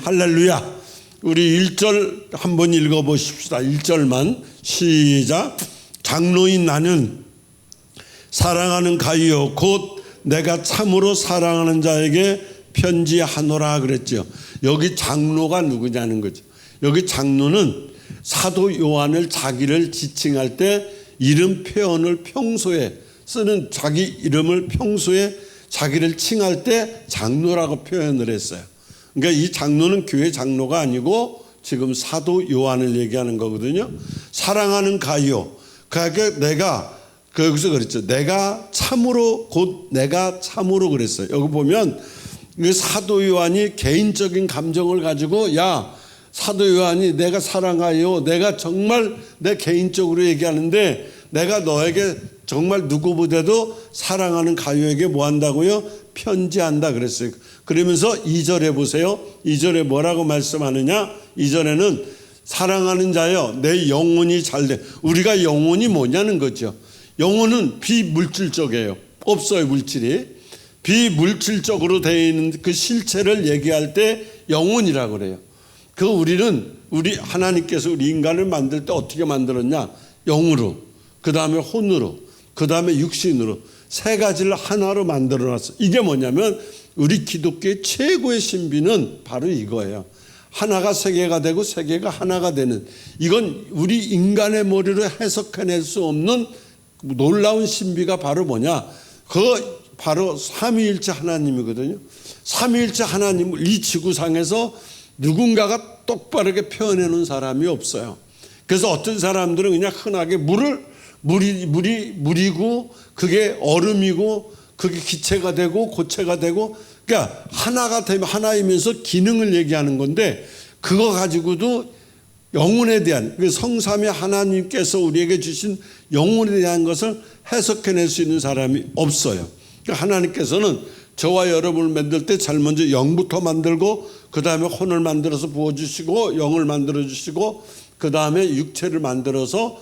할렐루야. 우리 1절 한번 읽어보십시다. 1절만 시작. 장로인 나는 사랑하는 가이요 곧 내가 참으로 사랑하는 자에게 편지하노라 그랬죠. 여기 장로가 누구냐는 거죠. 여기 장로는 사도 요한을 자기를 지칭할 때 이름 표현을 평소에 쓰는 자기 이름을 평소에 자기를 칭할 때 장로라고 표현을 했어요. 그러니까 이 장로는 교회 장로가 아니고 지금 사도 요한을 얘기하는 거거든요. 사랑하는 가이요. 그러니까 내가 여기서 그랬죠. 내가 참으로 곧 내가 참으로 그랬어요. 여기 보면 사도 요한이 개인적인 감정을 가지고 야 사도 요한이 내가 사랑하여 내가 정말 내 개인적으로 얘기하는데 내가 너에게 정말 누구보다도 사랑하는 가요에게 뭐 한다고요? 편지한다 그랬어요. 그러면서 2절에 보세요. 2절에 뭐라고 말씀하느냐? 2절에는 사랑하는 자여 내 영혼이 잘돼. 우리가 영혼이 뭐냐는 거죠. 영혼은 비물질적이에요. 없어요 물질이. 비물질적으로 되어 있는 그 실체를 얘기할 때 영혼이라고 그래요. 우리 하나님께서 우리 인간을 만들 때 어떻게 만들었냐? 영으로, 그 다음에 혼으로, 그 다음에 육신으로 세 가지를 하나로 만들어놨어. 이게 뭐냐면 우리 기독교의 최고의 신비는 바로 이거예요. 하나가 세 개가 되고 세 개가 하나가 되는, 이건 우리 인간의 머리로 해석해낼 수 없는 놀라운 신비가 바로 뭐냐? 바로 삼위일체 하나님이거든요. 삼위일체 하나님을 이 지구상에서 누군가가 똑바르게 표현해 놓은 사람이 없어요. 그래서 어떤 사람들은 그냥 흔하게 물이고 그게 얼음이고 그게 기체가 되고 고체가 되고, 그러니까 하나가 되면 하나이면서 기능을 얘기하는 건데, 그거 가지고도 영혼에 대한 성삼위 하나님께서 우리에게 주신 영혼에 대한 것을 해석해낼 수 있는 사람이 없어요. 그러니까 하나님께서는 저와 여러분을 만들 때 제일 먼저 영부터 만들고 그 다음에 혼을 만들어서 부어주시고 영을 만들어주시고 그 다음에 육체를 만들어서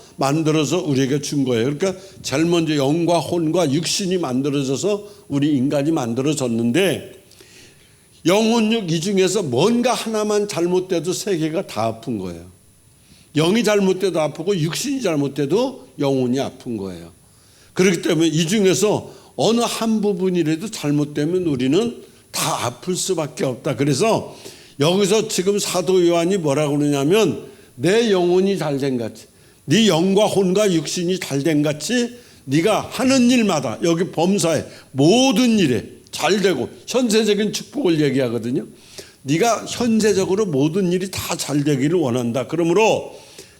우리에게 준 거예요. 그러니까 제일 먼저 영과 혼과 육신이 만들어져서 우리 인간이 만들어졌는데, 영혼육 이 중에서 뭔가 하나만 잘못돼도 세 개가 다 아픈 거예요. 영이 잘못돼도 아프고 육신이 잘못돼도 영혼이 아픈 거예요. 그렇기 때문에 이 중에서 어느 한 부분이라도 잘못되면 우리는 다 아플 수밖에 없다. 그래서 여기서 지금 사도 요한이 뭐라고 그러냐면 내 영혼이 잘된 같이, 네 영과 혼과 육신이 잘된 같이 네가 하는 일마다, 여기 범사에 모든 일에 잘되고, 현세적인 축복을 얘기하거든요. 네가 현세적으로 모든 일이 다 잘되기를 원한다. 그러므로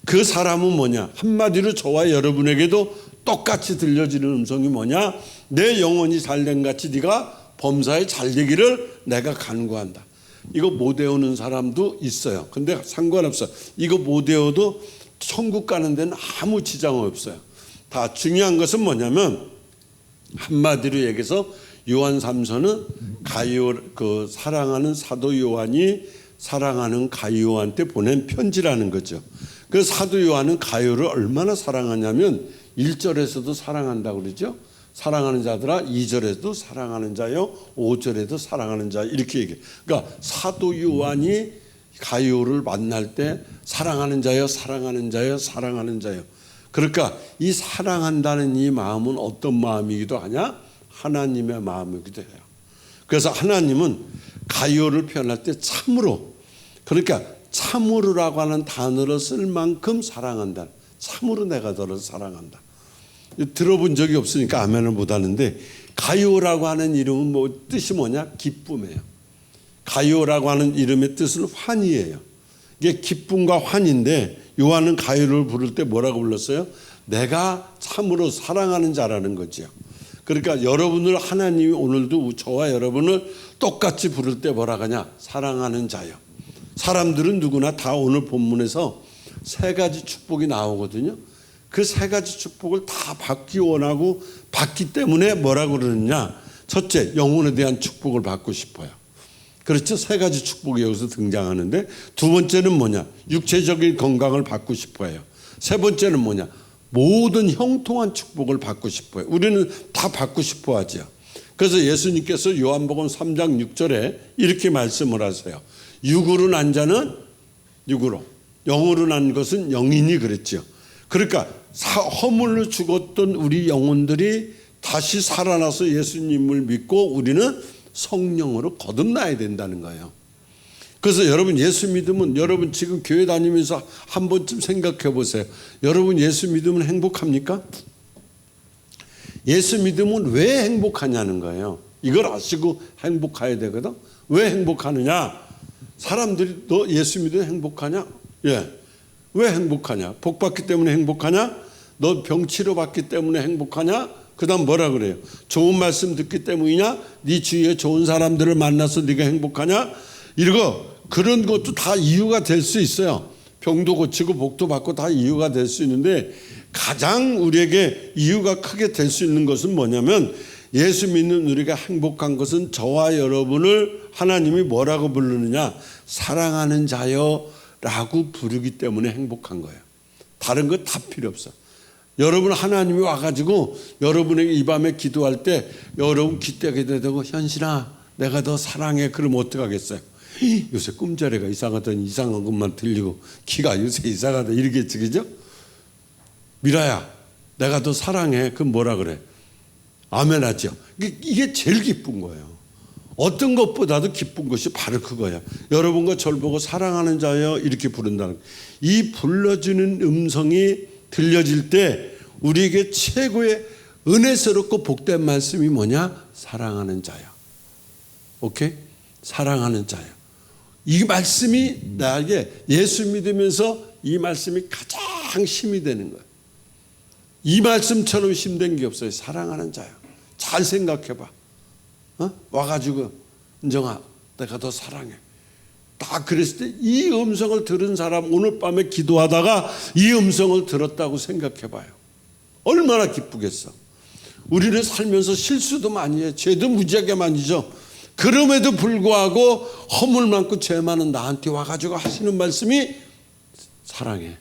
그 사람은 뭐냐? 한마디로 저와 여러분에게도 똑같이 들려지는 음성이 뭐냐? 내 영혼이 잘된 같이 네가 범사에 잘되기를 내가 간구한다. 이거 못 외우는 사람도 있어요. 근데 상관없어요. 이거 못 외워도 천국 가는 데는 아무 지장 없어요. 다 중요한 것은 뭐냐면, 한마디로 얘기해서 요한 3서는 사랑하는 사도 요한이 사랑하는 가이오한테 보낸 편지라는 거죠. 그 사도 요한은 가이오를 얼마나 사랑하냐면 1절에서도 사랑한다고 그러죠. 사랑하는 자들아, 2절에도 사랑하는 자요, 5절에도 사랑하는 자, 이렇게 얘기해요. 그러니까 사도 요한이 가이오를 만날 때 사랑하는 자요, 사랑하는 자요, 사랑하는 자요. 그러니까 이 사랑한다는 이 마음은 어떤 마음이기도 하냐? 하나님의 마음이기도 해요. 그래서 하나님은 가이오를 표현할 때 참으로, 그러니까 참으로라고 하는 단어를 쓸 만큼 사랑한다. 참으로 내가 너를 사랑한다. 들어본 적이 없으니까 아멘을 못하는데, 가이오라고 하는 이름은 뜻이 뭐냐? 기쁨이에요. 가이오라고 하는 이름의 뜻은 환희예요. 이게 기쁨과 환인데, 요한은 가이오를 부를 때 뭐라고 불렀어요? 내가 참으로 사랑하는 자라는 거죠. 그러니까 여러분을 하나님이 오늘도 저와 여러분을 똑같이 부를 때 뭐라 하냐? 사랑하는 자요. 사람들은 누구나 다 오늘 본문에서 세 가지 축복이 나오거든요. 그 세 가지 축복을 다 받기 원하고 받기 때문에 뭐라고 그러느냐? 첫째, 영혼에 대한 축복을 받고 싶어요. 그렇죠? 세 가지 축복이 여기서 등장하는데, 두 번째는 뭐냐? 육체적인 건강을 받고 싶어요. 세 번째는 뭐냐? 모든 형통한 축복을 받고 싶어요. 우리는 다 받고 싶어 하죠. 그래서 예수님께서 요한복음 3장 6절에 이렇게 말씀을 하세요. 육으로 난 자는 육으로, 영으로 난 것은 영이니 그랬죠. 그러니까 허물로 죽었던 우리 영혼들이 다시 살아나서 예수님을 믿고 우리는 성령으로 거듭나야 된다는 거예요. 그래서 여러분 예수 믿으면, 여러분 지금 교회 다니면서 한 번쯤 생각해 보세요. 여러분 예수 믿으면 행복합니까? 예수 믿으면 왜 행복하냐는 거예요. 이걸 아시고 행복해야 되거든. 왜 행복하느냐? 사람들이 너 예수 믿으면 행복하냐? 예. 왜 행복하냐? 복 받기 때문에 행복하냐? 너 병 치료 받기 때문에 행복하냐? 그 다음 뭐라 그래요? 좋은 말씀 듣기 때문이냐? 네 주위에 좋은 사람들을 만나서 네가 행복하냐? 이러고 그런 것도 다 이유가 될 수 있어요. 병도 고치고 복도 받고 다 이유가 될 수 있는데, 가장 우리에게 이유가 크게 될 수 있는 것은 뭐냐면, 예수 믿는 우리가 행복한 것은 저와 여러분을 하나님이 뭐라고 부르느냐? 사랑하는 자여 라고 부르기 때문에 행복한 거예요. 다른 거 다 필요 없어. 여러분 하나님이 와가지고 여러분에게 이 밤에 기도할 때 여러분 기대게 되고, 현실아 내가 더 사랑해. 그러면 어떡하겠어요? 요새 꿈자리가 이상하더니 이상한 것만 들리고 귀가 요새 이상하다 이러겠지, 그죠? 미라야 내가 더 사랑해. 그럼 뭐라 그래? 아멘 하죠. 이게 제일 기쁜 거예요. 어떤 것보다도 기쁜 것이 바로 그거야. 여러분과 저를 보고 사랑하는 자여 이렇게 부른다는, 이 불러주는 음성이 들려질 때 우리에게 최고의 은혜스럽고 복된 말씀이 뭐냐? 사랑하는 자야. 오케이? 사랑하는 자야. 이 말씀이 나에게 예수 믿으면서 이 말씀이 가장 힘이 되는 거야. 이 말씀처럼 힘든 게 없어요. 사랑하는 자야. 잘 생각해봐. 와가지고 은정아 내가 더 사랑해. 딱 그랬을 때 이 음성을 들은 사람, 오늘 밤에 기도하다가 이 음성을 들었다고 생각해봐요. 얼마나 기쁘겠어. 우리는 살면서 실수도 많이 해. 죄도 무지하게 많이 져. 그럼에도 불구하고 허물 많고 죄 많은 나한테 와가지고 하시는 말씀이 사랑해.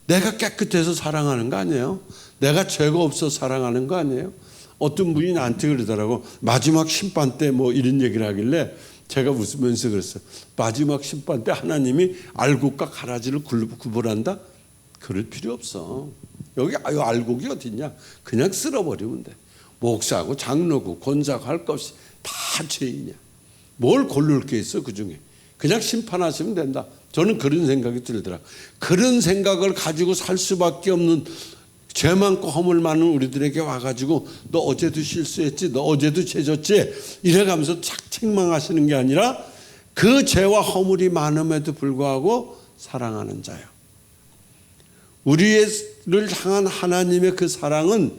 내가 깨끗해서 사랑하는 거 아니에요? 내가 죄가 없어서 사랑하는 거 아니에요? 어떤 분이 나한테 그러더라고. 마지막 심판 때 뭐 이런 얘기를 하길래 제가 웃으면서 그랬어요. 마지막 심판 때 하나님이 알곡과 가라지를 구분한다? 그럴 필요 없어. 여기 알곡이 어딨냐? 그냥 쓸어버리면 돼. 목사고 장로고 권사고 할 것 없이 다 죄인이야. 뭘 고를 게 있어 그 중에. 그냥 심판하시면 된다. 저는 그런 생각이 들더라. 그런 생각을 가지고 살 수밖에 없는, 죄 많고 허물 많은 우리들에게 와가지고 너 어제도 실수했지, 너 어제도 죄졌지 이래가면서 착 책망하시는 게 아니라 그 죄와 허물이 많음에도 불구하고 사랑하는 자요. 우리를 향한 하나님의 그 사랑은,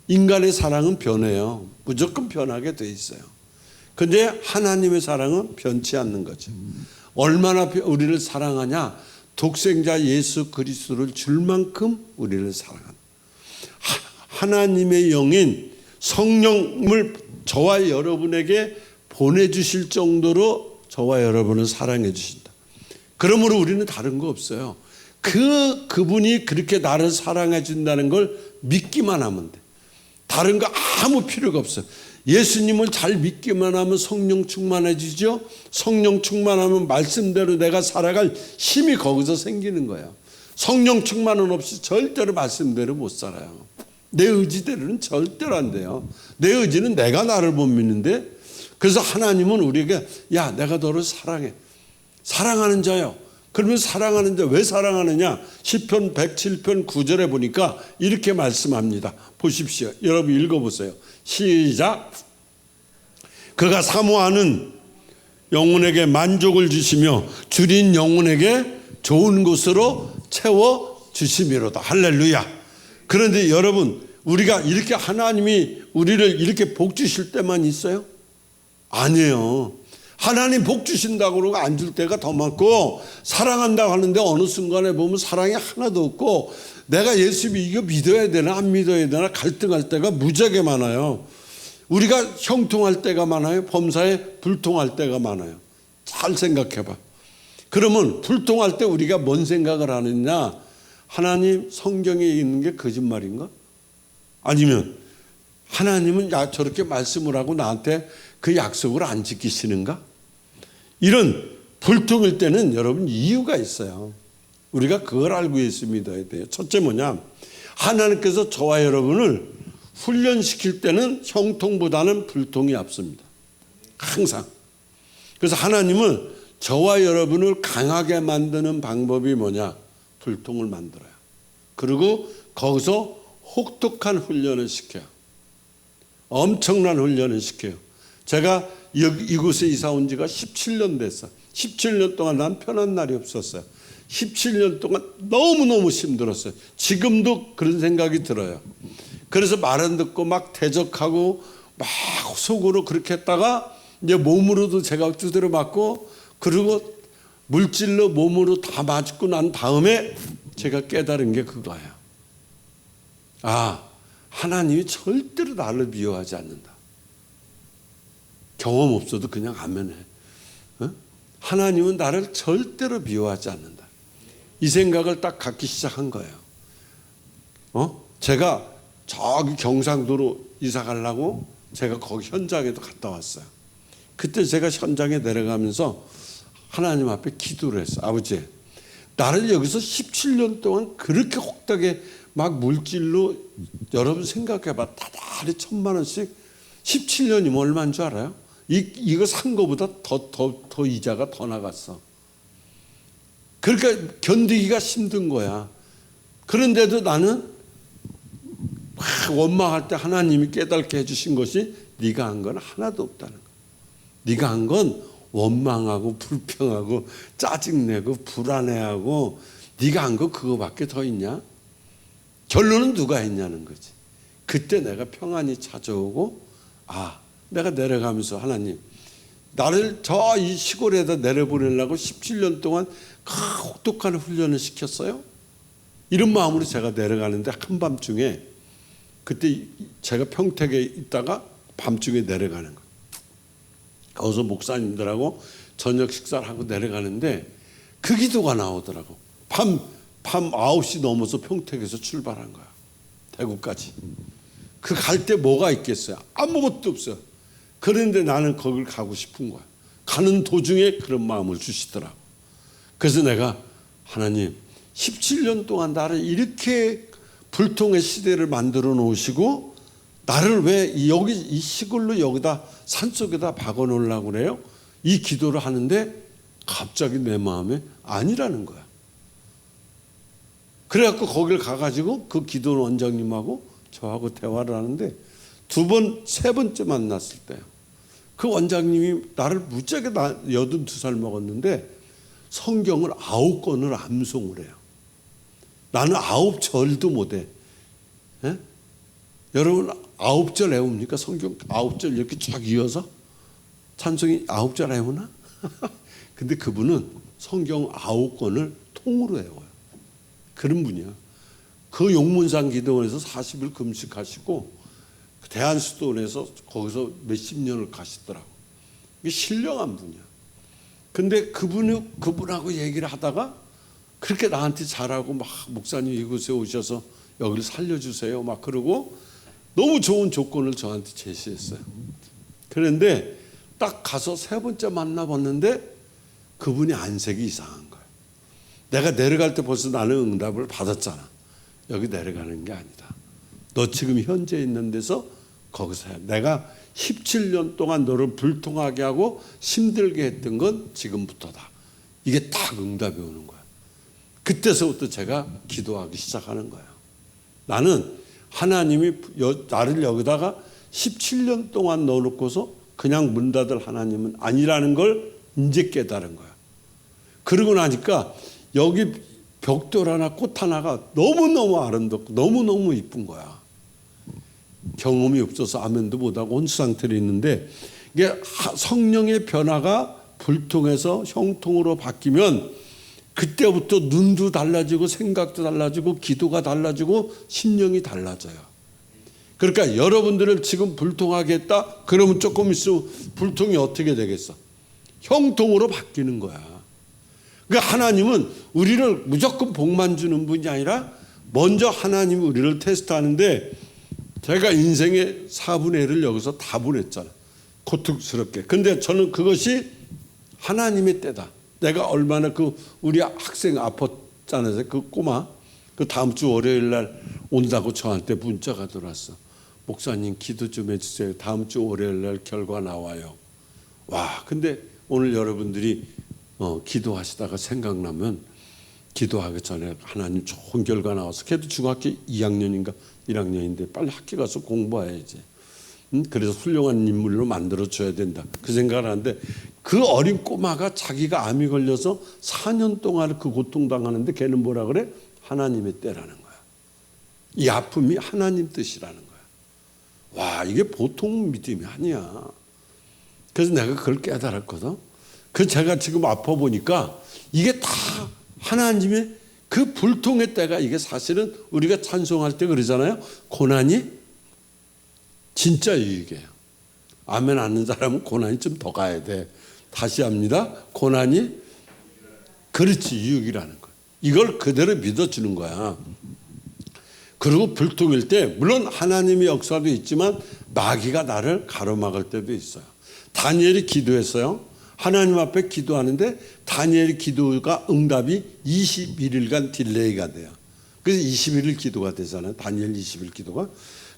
인간의 사랑은 변해요. 무조건 변하게 돼 있어요. 그런데 하나님의 사랑은 변치 않는 거죠. 얼마나 우리를 사랑하냐? 독생자 예수 그리스도를 줄 만큼 우리를 사랑한다. 하나님의 영인 성령을 저와 여러분에게 보내주실 정도로 저와 여러분을 사랑해 주신다. 그러므로 우리는 다른 거 없어요. 그분이 그렇게 나를 사랑해 준다는 걸 믿기만 하면 돼. 다른 거 아무 필요가 없어요. 예수님을 잘 믿기만 하면 성령 충만해지죠. 성령 충만하면 말씀대로 내가 살아갈 힘이 거기서 생기는 거예요. 성령 충만은 없이 절대로 말씀대로 못 살아요. 내 의지대로는 절대로 안 돼요. 내 의지는 내가 나를 못 믿는데, 그래서 하나님은 우리에게 야 내가 너를 사랑해. 사랑하는 자요. 그러면 사랑하는 자, 왜 사랑하느냐? 시편 107편 9절에 보니까 이렇게 말씀합니다. 보십시오. 여러분 읽어보세요. 시작. 그가 사모하는 영혼에게 만족을 주시며 줄인 영혼에게 좋은 곳으로 채워주심이로다. 할렐루야. 그런데 여러분, 우리가 이렇게 하나님이 우리를 이렇게 복 주실 때만 있어요? 아니에요. 하나님 복 주신다고 그러고 안 줄 때가 더 많고, 사랑한다고 하는데 어느 순간에 보면 사랑이 하나도 없고, 내가 예수 이거 믿어야 되나 안 믿어야 되나 갈등할 때가 무지하게 많아요. 우리가 형통할 때가 많아요. 범사에 불통할 때가 많아요. 잘 생각해봐. 그러면 불통할 때 우리가 뭔 생각을 하느냐? 하나님 성경에 있는 게 거짓말인가? 아니면 하나님은 야 저렇게 말씀을 하고 나한테 그 약속을 안 지키시는가? 이런 불통일 때는 여러분 이유가 있어요. 우리가 그걸 알고 있습니다. 돼요. 첫째 뭐냐? 하나님께서 저와 여러분을 훈련시킬 때는 형통보다는 불통이 앞섭니다. 항상. 그래서 하나님은 저와 여러분을 강하게 만드는 방법이 뭐냐? 불통을 만들어요. 그리고 거기서 혹독한 훈련을 시켜요. 엄청난 훈련을 시켜요. 제가 이곳에 이사 온 지가 17년 됐어. 17년 동안 난 편한 날이 없었어요. 17년 동안 너무너무 힘들었어요. 지금도 그런 생각이 들어요. 그래서 말 안 듣고 막 대적하고 막 속으로 그렇게 했다가 이제 몸으로도 제가 두드려 맞고 그리고 물질로 몸으로 다 맞고 난 다음에 제가 깨달은 게 그거예요. 아, 하나님이 절대로 나를 미워하지 않는다. 경험 없어도 그냥 아멘해. 하나님은 나를 절대로 미워하지 않는다. 이 생각을 딱 갖기 시작한 거예요. 제가 저기 경상도로 이사 가려고 제가 거기 현장에도 갔다 왔어요. 그때 제가 현장에 내려가면서 하나님 앞에 기도를 했어요. 아버지, 나를 여기서 17년 동안 그렇게 혹독하게 막 물질로 여러분 생각해봐. 다달이 1,000만 원씩 17년이면 얼마인 줄 알아요? 이거 산 거보다 더 이자가 더 나갔어. 그러니까 견디기가 힘든 거야. 그런데도 나는 막 원망할 때 하나님이 깨닫게 해주신 것이 네가 한 건 하나도 없다는 거. 네가 한 건 원망하고 불평하고 짜증내고 불안해하고 네가 한 거 그거밖에 더 있냐? 결론은 누가 했냐는 거지. 그때 내가 평안이 찾아오고 내가 내려가면서 하나님 나를 저 이 시골에다 내려보내려고 17년 동안 혹독한 훈련을 시켰어요. 이런 마음으로 제가 내려가는데 한밤중에 그때 제가 평택에 있다가 밤중에 내려가는 거예요. 거기서 목사님들하고 저녁 식사를 하고 내려가는데 그 기도가 나오더라고. 밤 9시 넘어서 평택에서 출발한 거야. 대구까지. 그 갈 때 뭐가 있겠어요? 아무것도 없어요. 그런데 나는 거길 가고 싶은 거야. 가는 도중에 그런 마음을 주시더라고. 그래서 내가 하나님 17년 동안 나를 이렇게 불통의 시대를 만들어 놓으시고 나를 왜 여기 이 시골로 여기다 산속에다 박아 놓으려고 그래요? 이 기도를 하는데 갑자기 내 마음에 아니라는 거야. 그래갖고 거길 가가지고 그 기도 원장님하고 저하고 대화를 하는데 세 번째 만났을 때요. 그 원장님이 나를 무지하게 82살 먹었는데 성경을 9권을 암송을 해요. 나는 9절도 못해. 예? 여러분 9절 외웁니까? 성경 9절 이렇게 쫙 이어서 찬송이 9절 외우나? 근데 그분은 성경 9권을 통으로 외워요. 그런 분이야. 그 용문산 기도원에서 40일 금식하시고 대한수도원에서 거기서 몇십 년을 가시더라고. 이게 신령한 분이야. 근데 그분하고 얘기를 하다가 그렇게 나한테 잘하고 막 목사님 이곳에 오셔서 여기를 살려주세요 막 그러고 너무 좋은 조건을 저한테 제시했어요. 그런데 딱 가서 세 번째 만나봤는데 그분이 안색이 이상한 거예요. 내가 내려갈 때 벌써 나는 응답을 받았잖아. 여기 내려가는 게 아니다. 너 지금 현재 있는 데서 거기서 해. 내가 17년 동안 너를 불통하게 하고 힘들게 했던 건 지금부터다. 이게 딱 응답이 오는 거야. 그때서부터 제가 기도하기 시작하는 거예요. 나는 하나님이 나를 여기다가 17년 동안 넣어놓고서 그냥 문 닫을 하나님은 아니라는 걸 이제 깨달은 거야. 그러고 나니까 여기 벽돌 하나 꽃 하나가 너무너무 아름답고 너무너무 이쁜 거야. 경험이 없어서 아멘도 못하고 혼수 상태로 있는데 이게 성령의 변화가 불통에서 형통으로 바뀌면 그때부터 눈도 달라지고 생각도 달라지고 기도가 달라지고 심령이 달라져요. 그러니까 여러분들을 지금 불통하게 했다? 그러면 조금 있으면 불통이 어떻게 되겠어? 형통으로 바뀌는 거야. 그러니까 하나님은 우리를 무조건 복만 주는 분이 아니라 먼저 하나님이 우리를 테스트하는데 제가 인생의 4분의 1을 여기서 다 보냈잖아. 고통스럽게. 근데 저는 그것이 하나님의 때다. 내가 얼마나 우리 학생 아팠잖아요. 그 꼬마. 그 다음 주 월요일 날 온다고 저한테 문자가 들어왔어. 목사님 기도 좀 해주세요. 다음 주 월요일 날 결과 나와요. 와, 근데 오늘 여러분들이 기도하시다가 생각나면 기도하기 전에 하나님 좋은 결과 나와서 걔도 중학교 2학년인가 1학년인데 빨리 학교 가서 공부해야지. 그래서 훌륭한 인물로 만들어줘야 된다. 그 생각을 하는데 그 어린 꼬마가 자기가 암이 걸려서 4년 동안 그 고통당하는데 걔는 뭐라 그래? 하나님의 때라는 거야. 이 아픔이 하나님 뜻이라는 거야. 와, 이게 보통 믿음이 아니야. 그래서 내가 그걸 깨달았거든. 그 제가 지금 아파 보니까 이게 다 하나님의 그 불통의 때가 이게 사실은 우리가 찬송할 때 그러잖아요. 고난이 진짜 유익이에요. 아멘 하는 사람은 고난이 좀 더 가야 돼. 다시 합니다. 고난이 그렇지 유익이라는 거야. 이걸 그대로 믿어주는 거야. 그리고 불통일 때 물론 하나님의 역사도 있지만 마귀가 나를 가로막을 때도 있어요. 다니엘이 기도했어요. 하나님 앞에 기도하는데 다니엘의 기도가 응답이 21일간 딜레이가 돼요. 그래서 21일 기도가 되잖아요. 다니엘 20일 기도가.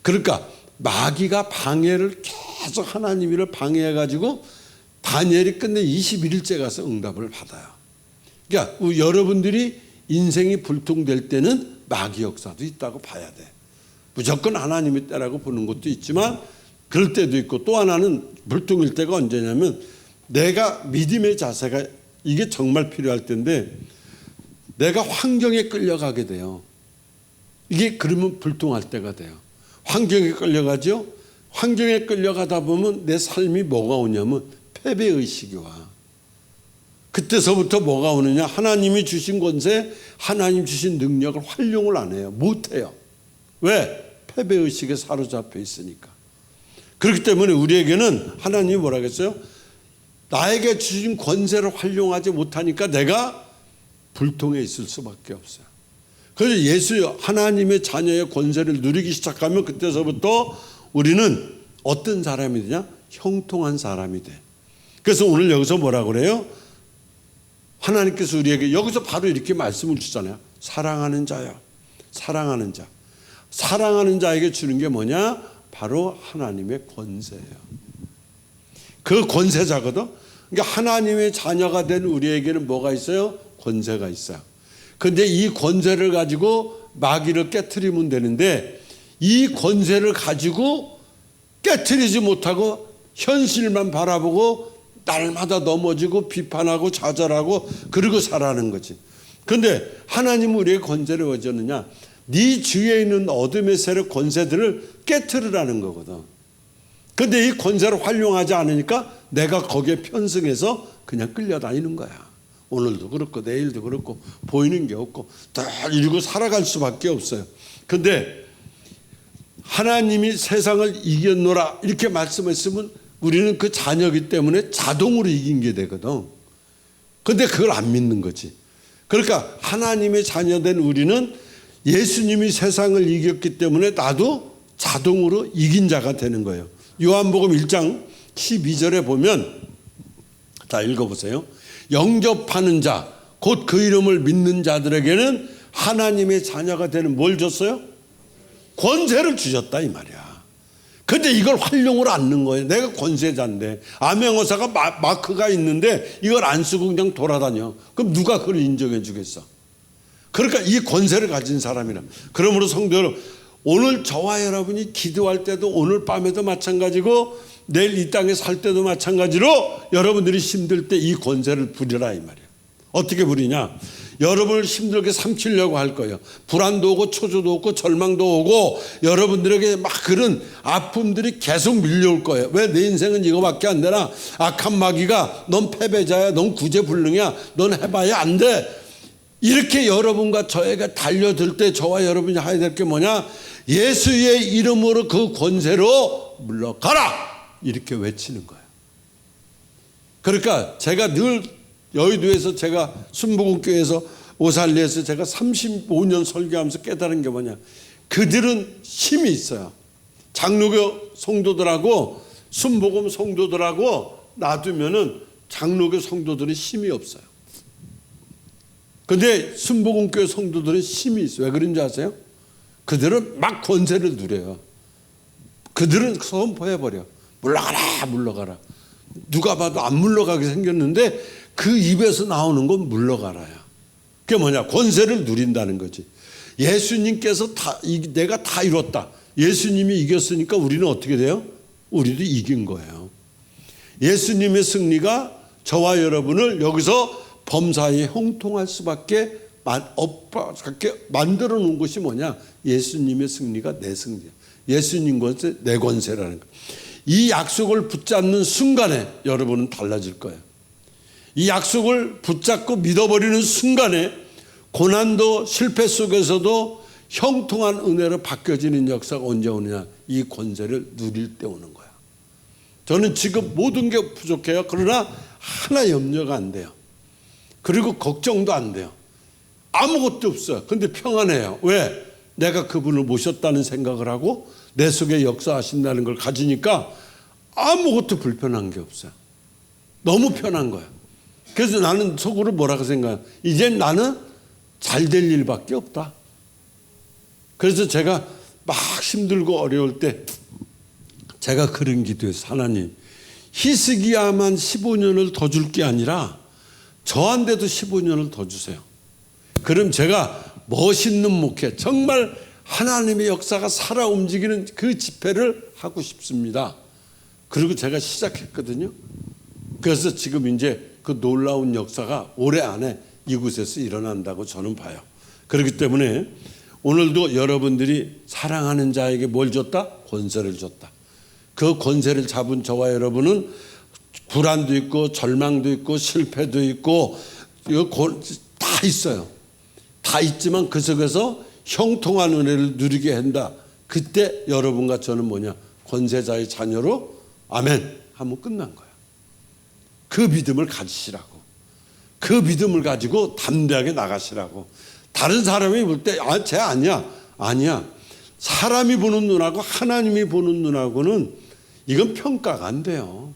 그러니까 마귀가 방해를 계속 하나님을 방해해가지고 다니엘이 끝내 21일째 가서 응답을 받아요. 그러니까 여러분들이 인생이 불통될 때는 마귀 역사도 있다고 봐야 돼. 무조건 하나님의 때라고 보는 것도 있지만 그럴 때도 있고 또 하나는 불통일 때가 언제냐면 내가 믿음의 자세가 이게 정말 필요할 텐데 내가 환경에 끌려가게 돼요. 이게 그러면 불통할 때가 돼요. 환경에 끌려가죠. 환경에 끌려가다 보면 내 삶이 뭐가 오냐면 패배의식이 와. 그때서부터 뭐가 오느냐. 하나님이 주신 권세, 하나님 주신 능력을 활용을 안 해요. 못해요. 왜? 패배의식에 사로잡혀 있으니까. 그렇기 때문에 우리에게는 하나님이 뭐라 그랬어요? 나에게 주신 권세를 활용하지 못하니까 내가 불통에 있을 수밖에 없어요. 그래서 예수 하나님의 자녀의 권세를 누리기 시작하면 그때서부터 우리는 어떤 사람이 되냐? 형통한 사람이 돼. 그래서 오늘 여기서 뭐라 그래요? 하나님께서 우리에게 여기서 바로 이렇게 말씀을 주잖아요. 사랑하는 자야. 사랑하는 자. 사랑하는 자에게 주는 게 뭐냐? 바로 하나님의 권세예요. 그 권세자거든. 그러니까 하나님의 자녀가 된 우리에게는 뭐가 있어요? 권세가 있어요. 그런데 이 권세를 가지고 마귀를 깨트리면 되는데 이 권세를 가지고 깨트리지 못하고 현실만 바라보고 날마다 넘어지고 비판하고 좌절하고 그러고 살아가는 거지. 그런데 하나님은 우리의 권세를 왜 줬느냐? 네 주위에 있는 어둠의 세력 권세들을 깨트리라는 거거든. 그런데 이 권세를 활용하지 않으니까 내가 거기에 편승해서 그냥 끌려다니는 거야. 오늘도 그렇고 내일도 그렇고 보이는 게 없고 다 이러고 살아갈 수밖에 없어요. 그런데 하나님이 세상을 이겼노라 이렇게 말씀했으면 우리는 그 자녀이기 때문에 자동으로 이긴 게 되거든. 그런데 그걸 안 믿는 거지. 그러니까 하나님의 자녀된 우리는 예수님이 세상을 이겼기 때문에 나도 자동으로 이긴 자가 되는 거예요. 요한복음 1장 12절에 보면 다 읽어보세요. 영접하는 자, 곧 그 이름을 믿는 자들에게는 하나님의 자녀가 되는 뭘 줬어요? 권세를 주셨다 이 말이야. 근데 이걸 활용을 안 넣는 거예요. 내가 권세자인데 암행어사가 마크가 있는데 이걸 안 쓰고 그냥 돌아다녀. 그럼 누가 그걸 인정해 주겠어? 그러니까 이 권세를 가진 사람이라. 그러므로 성도 여러분, 오늘 저와 여러분이 기도할 때도 오늘 밤에도 마찬가지고 내일 이 땅에 살 때도 마찬가지로 여러분들이 힘들 때 이 권세를 부리라 이 말이에요. 어떻게 부리냐? 여러분을 힘들게 삼키려고 할 거예요. 불안도 오고 초조도 오고 절망도 오고 여러분들에게 막 그런 아픔들이 계속 밀려올 거예요. 왜 내 인생은 이거밖에 안 되나? 악한 마귀가 넌 패배자야, 넌 구제불능이야, 넌 해봐야 안 돼. 이렇게 여러분과 저에게 달려들 때 저와 여러분이 해야 될 게 뭐냐? 예수의 이름으로 그 권세로 물러가라! 이렇게 외치는 거예요. 그러니까 제가 늘 여의도에서 제가 순복음교회에서 오살리에서 제가 35년 설교하면서 깨달은 게 뭐냐? 그들은 힘이 있어요. 장로교 성도들하고 순복음 성도들하고 놔두면은 장로교 성도들은 힘이 없어요. 근데 순복음교회 성도들은 힘이 있어요. 왜 그런지 아세요? 그들은 막 권세를 누려요. 그들은 선포해버려. 물러가라 물러가라. 누가 봐도 안 물러가게 생겼는데 그 입에서 나오는 건 물러가라야. 그게 뭐냐? 권세를 누린다는 거지. 예수님께서 내가 다 이뤘다. 예수님이 이겼으니까 우리는 어떻게 돼요? 우리도 이긴 거예요. 예수님의 승리가 저와 여러분을 여기서 범사에 형통할 수밖에 만들어 놓은 것이 뭐냐? 예수님의 승리가 내 승리야. 예수님 권세, 내 권세라는 거. 이 약속을 붙잡는 순간에 여러분은 달라질 거예요. 이 약속을 붙잡고 믿어버리는 순간에 고난도 실패 속에서도 형통한 은혜로 바뀌어지는 역사가 언제 오느냐? 이 권세를 누릴 때 오는 거야. 저는 지금 모든 게 부족해요. 그러나 하나 염려가 안 돼요. 그리고 걱정도 안 돼요. 아무것도 없어요. 근데 평안해요. 왜? 내가 그분을 모셨다는 생각을 하고 내 속에 역사하신다는 걸 가지니까 아무것도 불편한 게 없어요. 너무 편한 거야. 그래서 나는 속으로 뭐라고 생각해요? 이젠 나는 잘 될 일밖에 없다. 그래서 제가 막 힘들고 어려울 때 제가 그런 기도했어요. 하나님, 히스기야만 15년을 더 줄 게 아니라 저한테도 15년을 더 주세요. 그럼 제가 멋있는 목회, 정말 하나님의 역사가 살아 움직이는 그 집회를 하고 싶습니다. 그리고 제가 시작했거든요. 그래서 지금 이제 그 놀라운 역사가 올해 안에 이곳에서 일어난다고 저는 봐요. 그렇기 때문에 오늘도 여러분들이 사랑하는 자에게 뭘 줬다? 권세를 줬다. 그 권세를 잡은 저와 여러분은 불안도 있고 절망도 있고 실패도 있고 다 있어요. 다 있지만 그 속에서 형통한 은혜를 누리게 한다. 그때 여러분과 저는 뭐냐? 권세자의 자녀로 아멘 하면 끝난 거야. 그 믿음을 가지시라고. 그 믿음을 가지고 담대하게 나가시라고. 다른 사람이 볼 때 쟤 아니야. 아니야. 사람이 보는 눈하고 하나님이 보는 눈하고는 이건 평가가 안 돼요.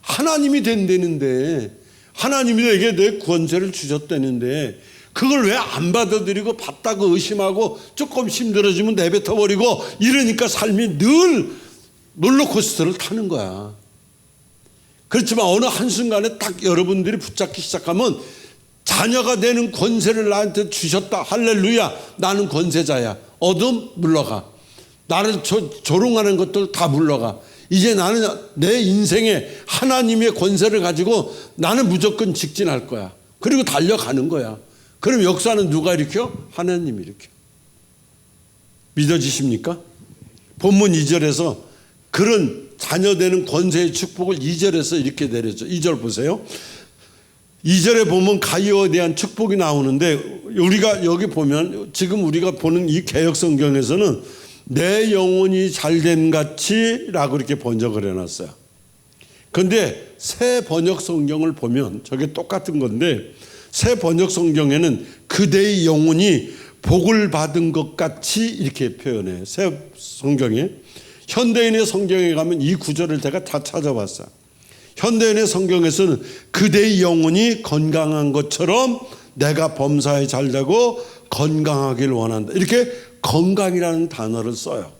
하나님이 된다는데, 하나님이 내게 내 권세를 주셨다는데 그걸 왜 안 받아들이고 받다고 의심하고 조금 힘들어지면 내뱉어버리고 이러니까 삶이 늘 롤러코스터를 타는 거야. 그렇지만 어느 한순간에 딱 여러분들이 붙잡기 시작하면 자녀가 되는 권세를 나한테 주셨다. 할렐루야. 나는 권세자야. 어둠 물러가. 나를 조롱하는 것들 다 물러가. 이제 나는 내 인생에 하나님의 권세를 가지고 나는 무조건 직진할 거야. 그리고 달려가는 거야. 그럼 역사는 누가 일으켜? 하나님이 일으켜. 믿어지십니까? 본문 2절에서 그런 자녀되는 권세의 축복을 2절에서 이렇게 내려줘. 2절 보세요. 2절에 보면 가이오에 대한 축복이 나오는데 우리가 여기 보면 지금 우리가 보는 이 개역 성경에서는 내 영혼이 잘된 같이 라고 이렇게 번역을 해놨어요. 그런데 새 번역 성경을 보면 저게 똑같은 건데 새 번역 성경에는 그대의 영혼이 복을 받은 것 같이 이렇게 표현해요. 새 성경에. 현대인의 성경에 가면 이 구절을 제가 다 찾아봤어요. 현대인의 성경에서는 그대의 영혼이 건강한 것처럼 내가 범사에 잘되고 건강하길 원한다. 이렇게 건강이라는 단어를 써요.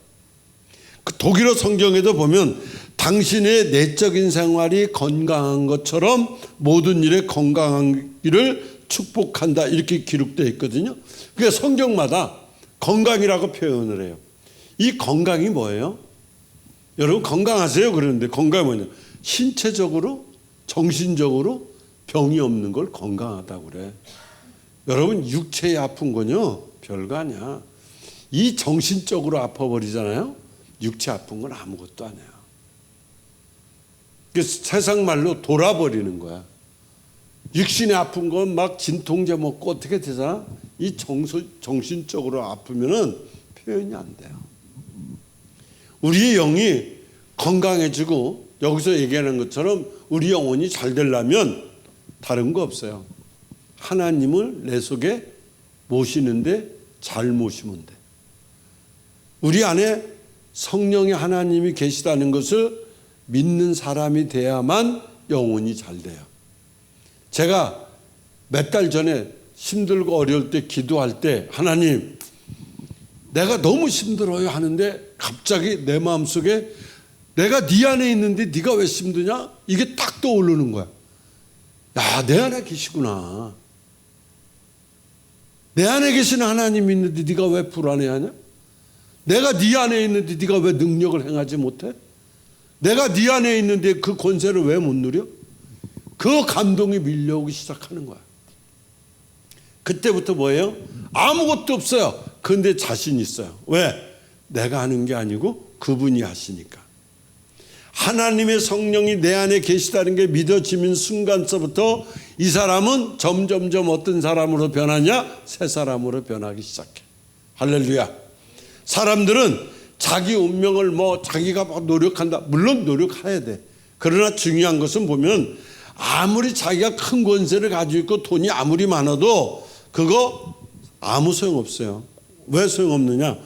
독일어 성경에도 보면 당신의 내적인 생활이 건강한 것처럼 모든 일에 건강하기를 축복한다. 이렇게 기록되어 있거든요. 그러니까 성경마다 건강이라고 표현을 해요. 이 건강이 뭐예요? 여러분 건강하세요? 그러는데 건강이 뭐냐? 신체적으로 정신적으로 병이 없는 걸 건강하다고 그래. 여러분 육체에 아픈 건요 별거 아니야. 이 정신적으로 아파버리잖아요. 육체 아픈 건 아무것도 아니야. 세상 말로 돌아버리는 거야. 육신이 아픈 건 막 진통제 먹고 어떻게 되잖아. 이 정신적으로 아프면은 표현이 안 돼요. 우리의 영이 건강해지고 여기서 얘기하는 것처럼 우리 영혼이 잘 되려면 다른 거 없어요. 하나님을 내 속에 모시는데 잘 모시면 돼. 우리 안에 성령의 하나님이 계시다는 것을 믿는 사람이 돼야만 영혼이 잘 돼요. 제가 몇 달 전에 힘들고 어려울 때 기도할 때 하나님 내가 너무 힘들어요 하는데 갑자기 내 마음속에 내가 네 안에 있는데 네가 왜 힘드냐? 이게 딱 떠오르는 거야. 야, 내 안에 계시구나. 내 안에 계신 하나님이 있는데 네가 왜 불안해하냐? 내가 네 안에 있는데 네가 왜 능력을 행하지 못해? 내가 네 안에 있는데 그 권세를 왜 못 누려? 그 감동이 밀려오기 시작하는 거야. 그때부터 뭐예요? 아무것도 없어요. 그런데 자신 있어요. 왜? 내가 하는 게 아니고 그분이 하시니까. 하나님의 성령이 내 안에 계시다는 게 믿어지는 순간서부터 이 사람은 점점점 어떤 사람으로 변하냐? 새 사람으로 변하기 시작해. 할렐루야. 사람들은 자기 운명을 자기가 막 노력한다. 물론 노력해야 돼. 그러나 중요한 것은 보면 아무리 자기가 큰 권세를 가지고 있고 돈이 아무리 많아도 그거 아무 소용없어요. 왜 소용없느냐?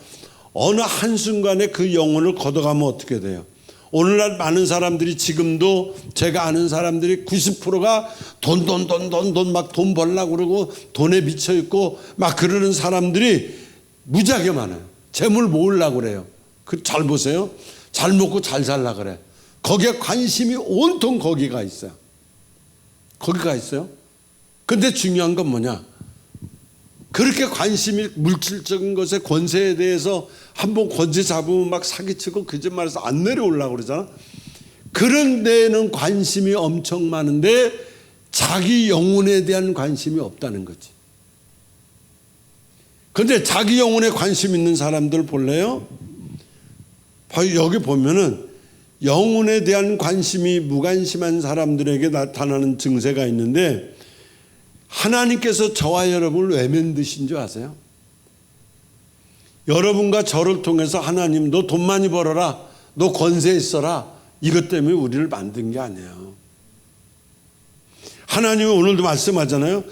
어느 한순간에 그 영혼을 걷어가면 어떻게 돼요? 오늘날 많은 사람들이 지금도 제가 아는 사람들이 90%가 돈 막 돈 벌려고 그러고 돈에 미쳐 있고 막 그러는 사람들이 무지하게 많아요. 재물 모으려고 그래요. 잘 보세요. 잘 먹고 잘 살라 그래. 거기에 관심이 온통 거기가 있어요. 거기가 있어요. 근데 중요한 건 뭐냐? 그렇게 관심이 물질적인 것에 권세에 대해서 한번 권세 잡으면 막 사기치고 거짓말해서 안 내려오려고 그러잖아. 그런 데에는 관심이 엄청 많은데 자기 영혼에 대한 관심이 없다는 거지. 그런데 자기 영혼에 관심 있는 사람들 볼래요? 여기 보면은 영혼에 대한 관심이 무관심한 사람들에게 나타나는 증세가 있는데 하나님께서 저와 여러분을 왜 만드신 줄 아세요? 여러분과 저를 통해서 하나님 너 돈 많이 벌어라. 너 권세 있어라. 이것 때문에 우리를 만든 게 아니에요. 하나님은 오늘도 말씀하잖아요.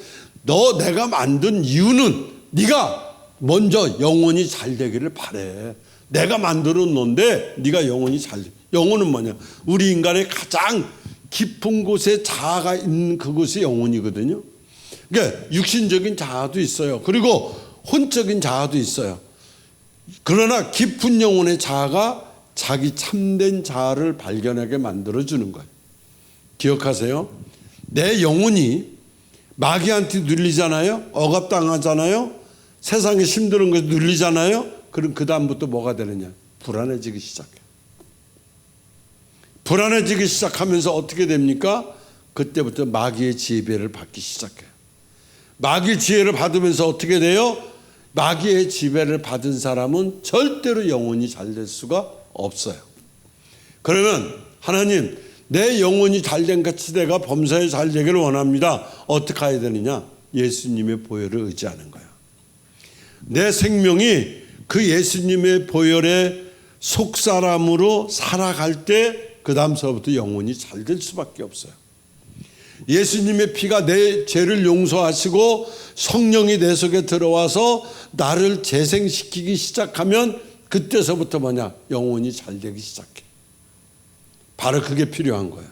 너 내가 만든 이유는 네가 먼저 영혼이 잘 되기를 바래. 내가 만들어 놓은데 네가 영혼이 잘 돼. 영혼은 뭐냐? 우리 인간의 가장 깊은 곳에 자아가 있는 그곳이 영혼이거든요. 그러니까 육신적인 자아도 있어요. 그리고 혼적인 자아도 있어요. 그러나 깊은 영혼의 자아가 자기 참된 자아를 발견하게 만들어주는 거예요. 기억하세요. 내 영혼이 마귀한테 눌리잖아요. 억압당하잖아요. 세상에 힘든 것에 눌리잖아요. 그럼 그 다음부터 뭐가 되느냐? 불안해지기 시작해요. 불안해지기 시작하면서 어떻게 됩니까? 그때부터 마귀의 지배를 받기 시작해요. 마귀의 지혜를 받으면서 어떻게 돼요? 마귀의 지배를 받은 사람은 절대로 영혼이 잘 될 수가 없어요. 그러면 하나님 내 영혼이 잘된 같이 내가 범사에 잘 되기를 원합니다. 어떻게 해야 되느냐? 예수님의 보혈을 의지하는 거예요. 내 생명이 그 예수님의 보혈의 속사람으로 살아갈 때 그 다음서부터 영혼이 잘 될 수밖에 없어요. 예수님의 피가 내 죄를 용서하시고 성령이 내 속에 들어와서 나를 재생시키기 시작하면 그때서부터 뭐냐? 영혼이 잘 되기 시작해. 바로 그게 필요한 거예요.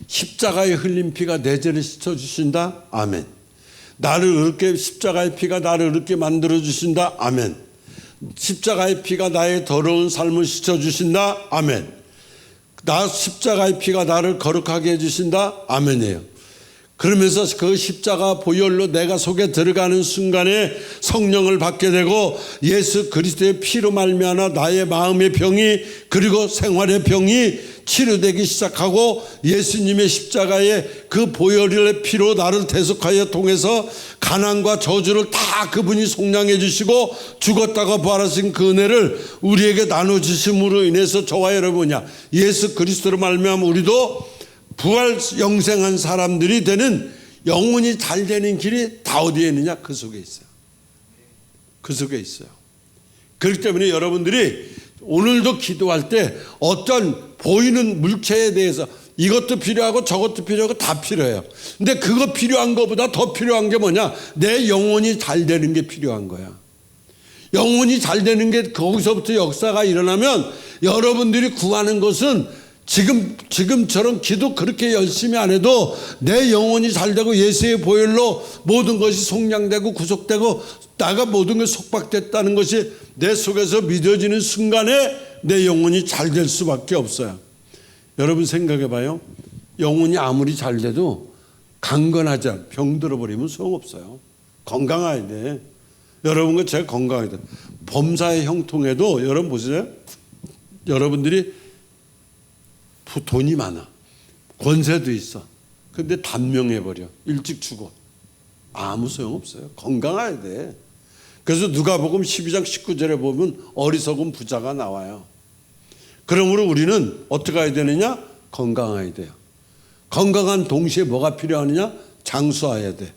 십자가에 흘린 피가 내 죄를 씻어주신다. 아멘. 나를 의롭게 십자가의 피가 나를 의롭게 만들어주신다. 아멘. 십자가의 피가 나의 더러운 삶을 씻어주신다. 아멘. 십자가의 피가 나를 거룩하게 해주신다. 아멘이에요. 그러면서 그 십자가 보혈로 내가 속에 들어가는 순간에 성령을 받게 되고 예수 그리스도의 피로 말미암아 나의 마음의 병이 그리고 생활의 병이 치료되기 시작하고 예수님의 십자가의 그 보혈의 피로 나를 대속하여 통해서 가난과 저주를 다 그분이 속량해 주시고 죽었다가 부활하신 그 은혜를 우리에게 나눠주심으로 인해서 저와 여러분이야 예수 그리스도로 말미암아 우리도 부활 영생한 사람들이 되는 영혼이 잘 되는 길이 다 어디에 있느냐? 그 속에 있어요. 그 속에 있어요. 그렇기 때문에 여러분들이 오늘도 기도할 때 어떤 보이는 물체에 대해서 이것도 필요하고 저것도 필요하고 다 필요해요. 근데 그거 필요한 것보다 더 필요한 게 뭐냐? 내 영혼이 잘 되는 게 필요한 거야. 영혼이 잘 되는 게 거기서부터 역사가 일어나면 여러분들이 구하는 것은 지금처럼 기도 그렇게 열심히 안 해도 내 영혼이 잘 되고 예수의 보혈로 모든 것이 속량되고 구속되고 나가 모든 것이 속박됐다는 것이 내 속에서 믿어지는 순간에 내 영혼이 잘 될 수밖에 없어요. 여러분 생각해 봐요. 영혼이 아무리 잘 돼도 강건하지 않아 병 들어버리면 소용없어요. 건강해야 돼. 여러분과 제가 건강해야 돼. 범사의 형통에도 여러분 보세요. 여러분들이 돈이 많아. 권세도 있어. 근데 단명해버려. 일찍 죽어. 아무 소용없어요. 건강해야 돼. 그래서 누가복음 12장 19절에 보면 어리석은 부자가 나와요. 그러므로 우리는 어떻게 해야 되느냐? 건강해야 돼요. 건강한 동시에 뭐가 필요하느냐? 장수해야 돼.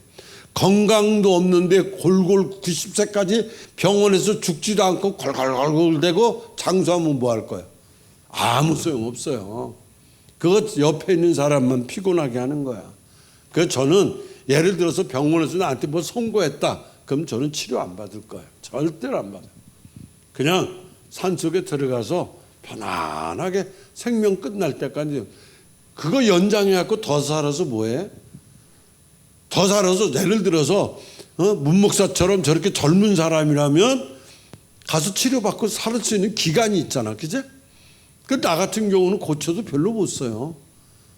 건강도 없는데 골골 90세까지 병원에서 죽지도 않고 걸걸걸걸대고 장수하면 뭐 할 거야? 아무 소용없어요. 그것 옆에 있는 사람만 피곤하게 하는 거야. 그래서 저는 예를 들어서 병원에서 나한테 뭐 선고했다. 그럼 저는 치료 안 받을 거예요. 절대로 안 받아요. 그냥 산속에 들어가서 편안하게 생명 끝날 때까지 그거 연장해갖고 더 살아서 뭐해? 더 살아서 예를 들어서 문목사처럼 저렇게 젊은 사람이라면 가서 치료받고 살 수 있는 기간이 있잖아. 그제? 나 같은 경우는 고쳐도 별로 못 써요.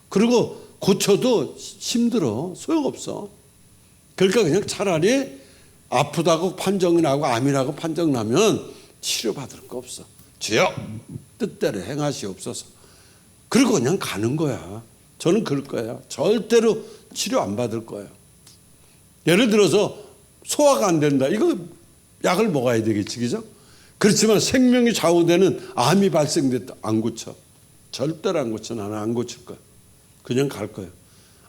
그리고 고쳐도 힘들어. 소용없어. 그러니까 그냥 차라리 아프다고 판정이 나고 암이라고 판정 나면 치료받을 거 없어. 주여 뜻대로 행하시옵소서. 그리고 그냥 가는 거야. 저는 그럴 거예요. 절대로 치료 안 받을 거예요. 예를 들어서 소화가 안 된다. 이거 약을 먹어야 되겠지. 그죠? 그렇지만 생명이 좌우되는 암이 발생됐다. 안 고쳐. 절대로 안 고쳐. 나는 안 고칠 거야. 그냥 갈 거야.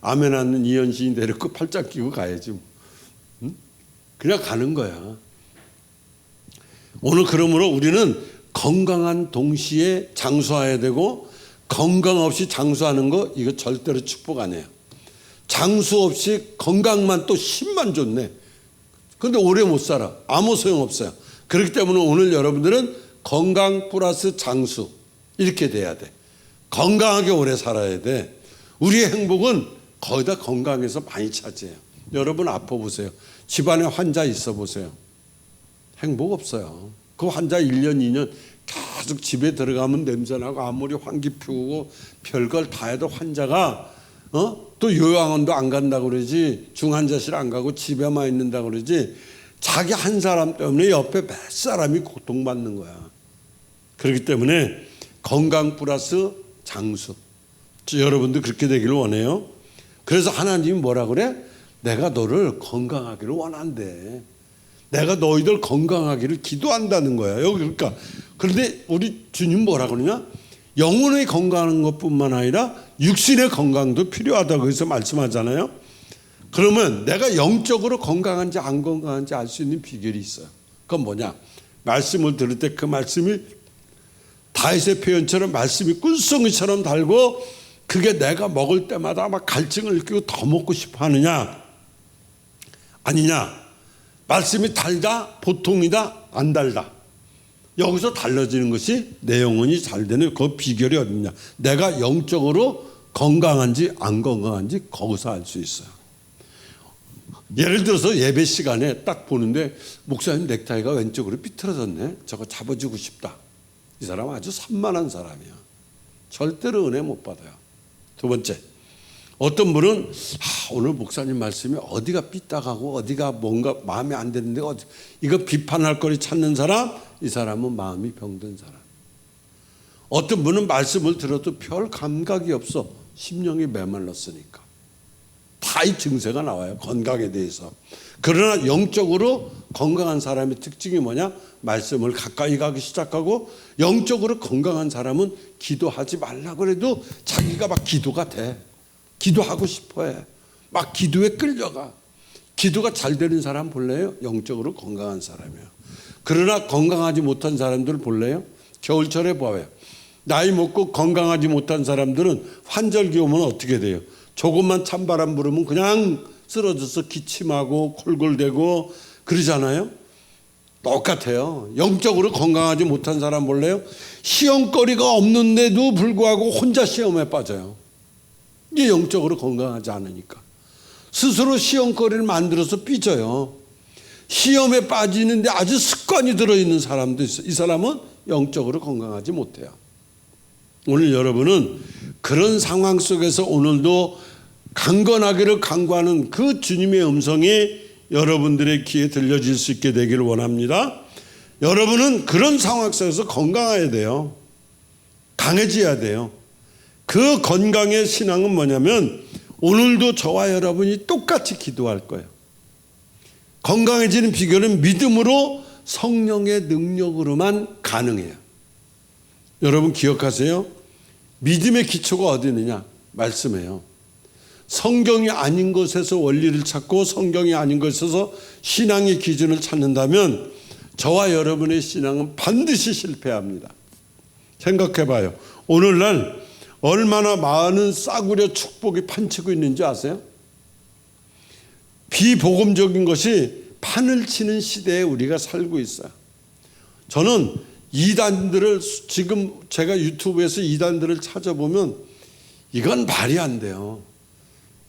암에 낳는 이현신이 데리고 팔짱 끼고 가야지. 응? 그냥 가는 거야. 오늘 그러므로 우리는 건강한 동시에 장수해야 되고 건강 없이 장수하는 거 이거 절대로 축복 아니에요. 장수 없이 건강만 또 힘만 좋네. 그런데 오래 못 살아. 아무 소용없어요. 그렇기 때문에 오늘 여러분들은 건강 플러스 장수 이렇게 돼야 돼. 건강하게 오래 살아야 돼. 우리의 행복은 거의 다 건강에서 많이 차지해요. 여러분 아파 보세요. 집안에 환자 있어 보세요. 행복 없어요. 그 환자 1년 2년 계속 집에 들어가면 냄새나고 아무리 환기 피우고 별걸 다 해도 환자가 또 요양원도 안 간다고 그러지 중환자실 안 가고 집에만 있는다고 그러지 자기 한 사람 때문에 옆에 몇 사람이 고통받는 거야. 그렇기 때문에 건강 플러스 장수. 여러분도 그렇게 되기를 원해요. 그래서 하나님이 뭐라 그래? 내가 너를 건강하기를 원한대. 내가 너희들 건강하기를 기도한다는 거야. 여기 그러니까 그런데 우리 주님 뭐라 그러냐? 영혼의 건강한 것뿐만 아니라 육신의 건강도 필요하다고 해서 말씀하잖아요. 그러면 내가 영적으로 건강한지 안 건강한지 알 수 있는 비결이 있어요. 그건 뭐냐? 말씀을 들을 때 그 말씀이 다윗의 표현처럼 말씀이 꿀송이처럼 달고 그게 내가 먹을 때마다 막 갈증을 느끼고 더 먹고 싶어 하느냐? 아니냐? 말씀이 달다? 보통이다? 안 달다? 여기서 달라지는 것이 내 영혼이 잘 되는 그 비결이 어딨냐? 내가 영적으로 건강한지 안 건강한지 거기서 알 수 있어요. 예를 들어서 예배 시간에 딱 보는데 목사님 넥타이가 왼쪽으로 삐뚤어졌네. 저거 잡아주고 싶다. 이 사람 아주 산만한 사람이야. 절대로 은혜 못 받아요. 두 번째, 어떤 분은 오늘 목사님 말씀이 어디가 삐딱하고 어디가 뭔가 마음에 안 드는데 이거 비판할 거리 찾는 사람, 이 사람은 마음이 병든 사람. 어떤 분은 말씀을 들어도 별 감각이 없어. 심령이 메말랐으니까. 다 이 증세가 나와요. 건강에 대해서. 그러나 영적으로 건강한 사람의 특징이 뭐냐? 말씀을 가까이 가기 시작하고 영적으로 건강한 사람은 기도하지 말라고 해도 자기가 막 기도가 돼. 기도하고 싶어해. 막 기도에 끌려가. 기도가 잘 되는 사람 볼래요? 영적으로 건강한 사람이에요. 그러나 건강하지 못한 사람들 볼래요? 겨울철에 봐요. 나이 먹고 건강하지 못한 사람들은 환절기 오면 어떻게 돼요? 조금만 찬바람 불으면 그냥 쓰러져서 기침하고 콜골대고 그러잖아요. 똑같아요. 영적으로 건강하지 못한 사람 몰래요? 시험거리가 없는데도 불구하고 혼자 시험에 빠져요. 이게 영적으로 건강하지 않으니까. 스스로 시험거리를 만들어서 삐져요. 시험에 빠지는데 아주 습관이 들어있는 사람도 있어요. 이 사람은 영적으로 건강하지 못해요. 오늘 여러분은 그런 상황 속에서 오늘도 강건하기를 간구하는 그 주님의 음성이 여러분들의 귀에 들려질 수 있게 되기를 원합니다. 여러분은 그런 상황 속에서 건강해야 돼요. 강해져야 돼요. 그 건강의 신앙은 뭐냐면 오늘도 저와 여러분이 똑같이 기도할 거예요. 건강해지는 비결은 믿음으로 성령의 능력으로만 가능해요. 여러분 기억하세요? 믿음의 기초가 어디 있느냐? 말씀이에요. 성경이 아닌 것에서 원리를 찾고 성경이 아닌 것에서 신앙의 기준을 찾는다면 저와 여러분의 신앙은 반드시 실패합니다. 생각해봐요. 오늘날 얼마나 많은 싸구려 축복이 판치고 있는지 아세요? 비복음적인 것이 판을 치는 시대에 우리가 살고 있어요. 저는 이단들을 지금 제가 유튜브에서 이단들을 찾아보면 이건 말이 안 돼요.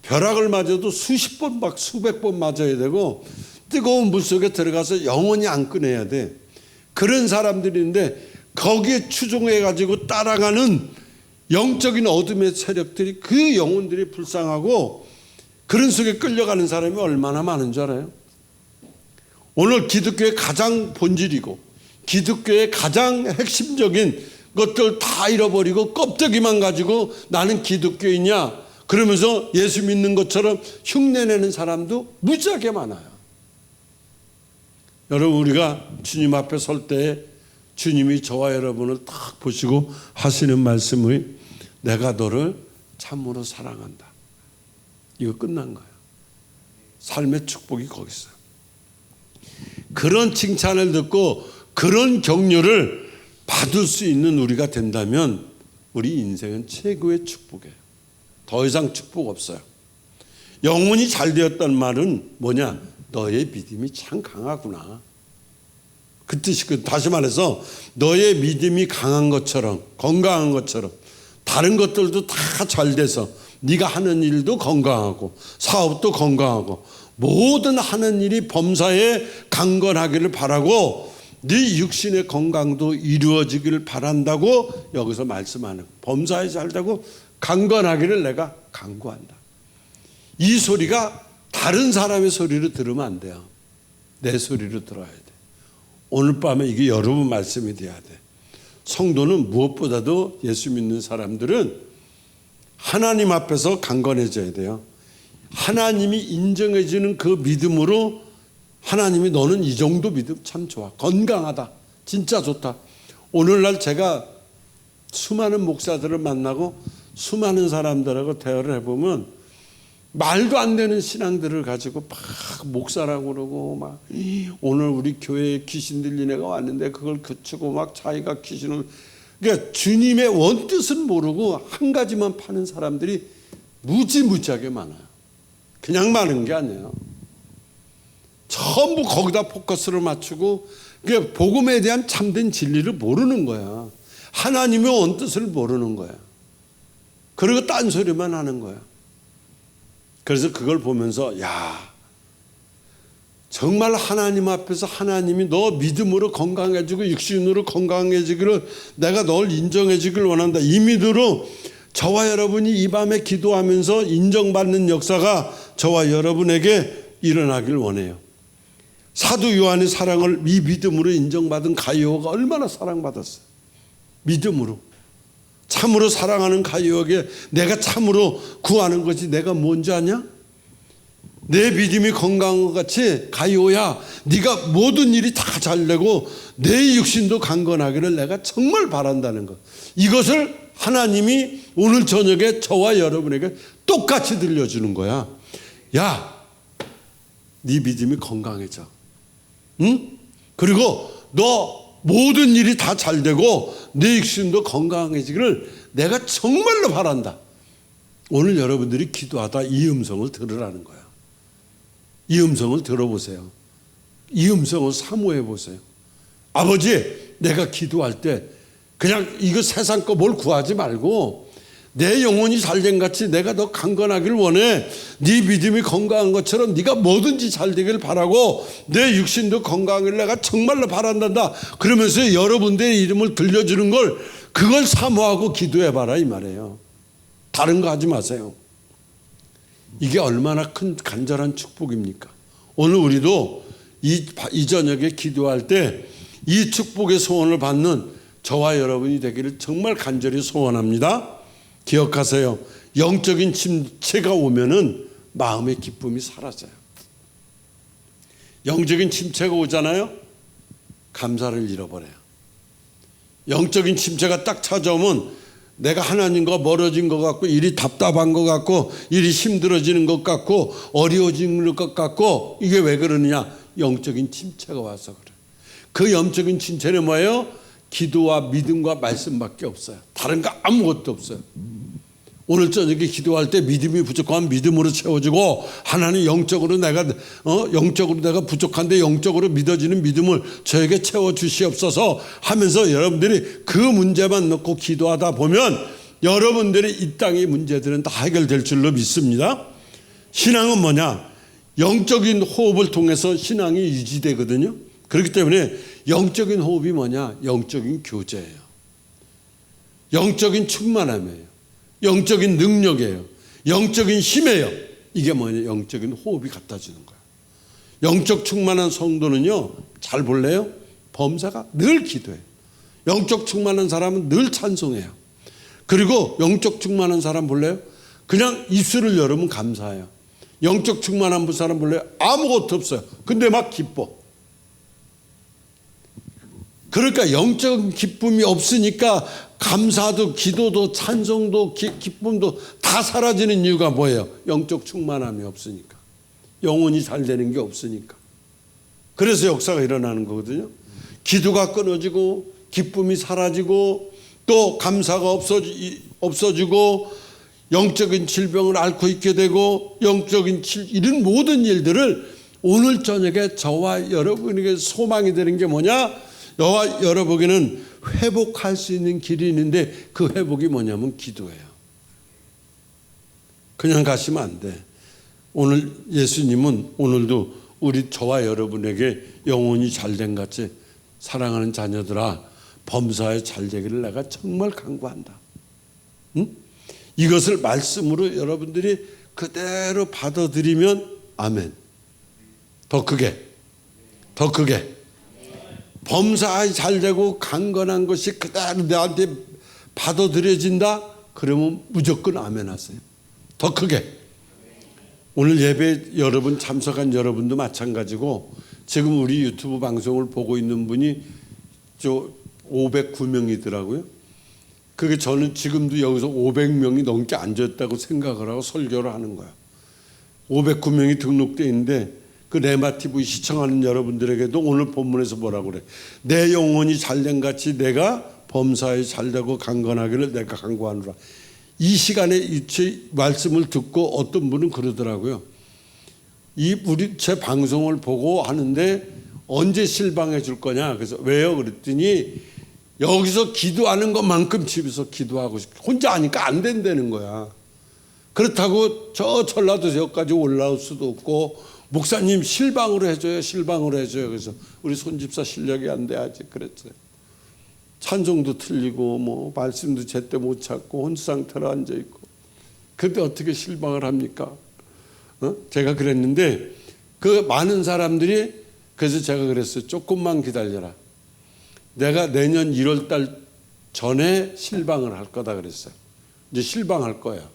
벼락을 맞아도 수십 번 막 수백 번 맞아야 되고 뜨거운 물 속에 들어가서 영원히 안 꺼내야 돼. 그런 사람들인데 거기에 추종해 가지고 따라가는 영적인 어둠의 세력들이 그 영혼들이 불쌍하고 그런 속에 끌려가는 사람이 얼마나 많은 줄 알아요? 오늘 기독교의 가장 본질이고 기독교의 가장 핵심적인 것들 다 잃어버리고 껍데기만 가지고 나는 기독교이냐 그러면서 예수 믿는 것처럼 흉내내는 사람도 무지하게 많아요. 여러분 우리가 주님 앞에 설 때 주님이 저와 여러분을 딱 보시고 하시는 말씀이 내가 너를 참으로 사랑한다. 이거 끝난 거예요. 삶의 축복이 거기 있어요. 그런 칭찬을 듣고 그런 격려를 받을 수 있는 우리가 된다면 우리 인생은 최고의 축복이에요. 더 이상 축복 없어요. 영혼이 잘 되었다는 말은 뭐냐? 너의 믿음이 참 강하구나. 그 뜻이거든. 다시 말해서 너의 믿음이 강한 것처럼 건강한 것처럼 다른 것들도 다 잘 돼서 네가 하는 일도 건강하고 사업도 건강하고 모든 하는 일이 범사에 강건하기를 바라고 네 육신의 건강도 이루어지기를 바란다고 여기서 말씀하는 범사에 잘되고 강건하기를 내가 간구한다. 이 소리가 다른 사람의 소리를 들으면 안 돼요. 내 소리로 들어야 돼. 오늘 밤에 이게 여러분 말씀이 돼야 돼. 성도는 무엇보다도 예수 믿는 사람들은 하나님 앞에서 강건해져야 돼요. 하나님이 인정해 주는 그 믿음으로 하나님이 너는 이 정도 믿음 참 좋아. 건강하다. 진짜 좋다. 오늘날 제가 수많은 목사들을 만나고 수많은 사람들하고 대화를 해보면 말도 안 되는 신앙들을 가지고 막 목사라고 그러고 막 오늘 우리 교회에 귀신 들린 애가 왔는데 그걸 그치고 막 자기가 귀신을 그러니까 주님의 원뜻은 모르고 한 가지만 파는 사람들이 무지무지하게 많아요. 그냥 많은 게 아니에요. 전부 거기다 포커스를 맞추고 그러니까 복음에 대한 참된 진리를 모르는 거야. 하나님의 원뜻을 모르는 거야. 그리고 딴소리만 하는 거야. 그래서 그걸 보면서 야 정말 하나님 앞에서 하나님이 너 믿음으로 건강해지고 육신으로 건강해지기를 내가 널 인정해주기를 원한다. 이 믿음으로 저와 여러분이 이 밤에 기도하면서 인정받는 역사가 저와 여러분에게 일어나길 원해요. 사도 요한의 사랑을 이 믿음으로 인정받은 가이오가 얼마나 사랑받았어요. 믿음으로. 참으로 사랑하는 가이오에게 내가 참으로 구하는 것이 내가 뭔지 아냐? 내 믿음이 건강한 것 같이 가이오야 네가 모든 일이 다 잘되고 내 육신도 강건하기를 내가 정말 바란다는 것. 이것을 하나님이 오늘 저녁에 저와 여러분에게 똑같이 들려주는 거야. 야, 네 믿음이 건강해져. 응? 그리고 너 모든 일이 다 잘되고 내 육신도 건강해지기를 내가 정말로 바란다. 오늘 여러분들이 기도하다 이 음성을 들으라는 거야. 이 음성을 들어보세요. 이 음성을 사모해 보세요. 아버지, 내가 기도할 때 그냥 이거 세상 거 뭘 구하지 말고 내 영혼이 잘된 같이 내가 더 강건하길 원해. 네 믿음이 건강한 것처럼 네가 뭐든지 잘 되길 바라고 내 육신도 건강하길 내가 정말로 바란단다. 그러면서 여러분들의 이름을 들려주는 걸 그걸 사모하고 기도해봐라 이 말이에요. 다른 거 하지 마세요. 이게 얼마나 큰 간절한 축복입니까? 오늘 우리도 이 저녁에 기도할 때 이 축복의 소원을 받는 저와 여러분이 되기를 정말 간절히 소원합니다. 기억하세요. 영적인 침체가 오면은 마음의 기쁨이 사라져요. 영적인 침체가 오잖아요. 감사를 잃어버려요. 영적인 침체가 딱 찾아오면 내가 하나님과 멀어진 것 같고 일이 답답한 것 같고 일이 힘들어지는 것 같고 어려워지는 것 같고 이게 왜 그러느냐? 영적인 침체가 와서 그래요. 그 영적인 침체는 뭐예요? 기도와 믿음과 말씀밖에 없어요. 다른 거 아무것도 없어요. 오늘 저녁에 기도할 때 믿음이 부족하면 믿음으로 채워지고 하나님 영적으로 내가 부족한데 영적으로 믿어지는 믿음을 저에게 채워주시옵소서 하면서 여러분들이 그 문제만 놓고 기도하다 보면 여러분들의 이 땅의 문제들은 다 해결될 줄로 믿습니다. 신앙은 뭐냐? 영적인 호흡을 통해서 신앙이 유지되거든요. 그렇기 때문에 영적인 호흡이 뭐냐? 영적인 교제예요. 영적인 충만함이에요. 영적인 능력이에요. 영적인 힘이에요. 이게 뭐냐? 영적인 호흡이 갖다 주는 거예요. 영적 충만한 성도는요, 잘 볼래요? 범사가 늘 기도해요. 영적 충만한 사람은 늘 찬송해요. 그리고 영적 충만한 사람 볼래요? 그냥 입술을 열으면 감사해요. 영적 충만한 사람 볼래요? 아무것도 없어요. 근데 막 기뻐. 그러니까 영적 기쁨이 없으니까 감사도 기도도 찬송도 기쁨도 다 사라지는 이유가 뭐예요? 영적 충만함이 없으니까. 영혼이 잘 되는 게 없으니까. 그래서 역사가 일어나는 거거든요. 기도가 끊어지고 기쁨이 사라지고 또 감사가 없어지고 영적인 질병을 앓고 있게 되고 이런 모든 일들을 오늘 저녁에 저와 여러분에게 소망이 되는 게 뭐냐? 저와 여러분에게는 회복할 수 있는 길이 있는데 그 회복이 뭐냐면 기도예요. 그냥 가시면 안 돼. 오늘 예수님은 오늘도 저와 여러분에게 영혼이 잘된 같이 사랑하는 자녀들아 범사에 잘 되기를 내가 정말 간구한다. 응? 이것을 말씀으로 여러분들이 그대로 받아들이면 아멘. 더 크게 범사에 잘 되고 강건한 것이 그대로 내한테 받아들여진다? 그러면 무조건 아멘 하세요. 더 크게. 오늘 예배 여러분 참석한 여러분도 마찬가지고 지금 우리 유튜브 방송을 보고 있는 분이 509명이더라고요. 그게 저는 지금도 여기서 500명이 넘게 앉았다고 생각을 하고 설교를 하는 거야. 509명이 등록되어 있는데 그 레마TV 시청하는 여러분들에게도 오늘 본문에서 뭐라고 그래? 내 영혼이 잘된 같이 내가 범사에 잘되고 강건하기를 내가 간구하노라. 이 시간에 이 말씀을 듣고 어떤 분은 그러더라고요. 제 방송을 보고 하는데 언제 실방해 줄 거냐? 그래서 왜요? 그랬더니 여기서 기도하는 것만큼 집에서 기도하고 싶어. 혼자 하니까 안 된다는 거야. 그렇다고 저 전라도 지역까지 올라올 수도 없고 목사님 실방으로 해줘요. 그래서 우리 손집사 실력이 안 돼 아직 그랬어요. 찬송도 틀리고 뭐 말씀도 제때 못 찾고 혼수 상태로 앉아 있고. 그런데 어떻게 실방을 합니까? 제가 그랬는데 그 많은 사람들이 그래서 제가 그랬어요. 조금만 기다려라. 내가 내년 1월 달 전에 실방을 할 거다 그랬어요. 이제 실방할 거예요.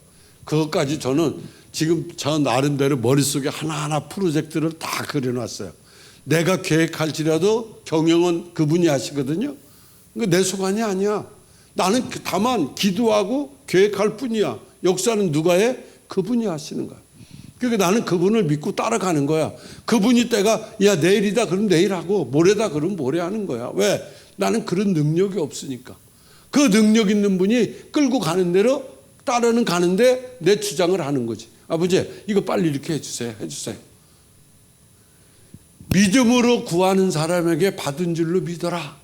그것까지 저는 지금 저 나름대로 머릿속에 하나하나 프로젝트를 다 그려놨어요. 내가 계획할지라도 경영은 그분이 하시거든요. 내 소관이 아니야. 나는 다만 기도하고 계획할 뿐이야. 역사는 누가 해? 그분이 하시는 거야. 그러니까 나는 그분을 믿고 따라가는 거야. 그분이 때가 야 내일이다 그러면 내일 하고 모레다 그러면 모레 하는 거야. 왜? 나는 그런 능력이 없으니까. 그 능력 있는 분이 끌고 가는 대로 따르는 가는데 내 주장을 하는 거지. 아버지 이거 빨리 이렇게 해주세요. 믿음으로 구하는 사람에게 받은 줄로 믿어라.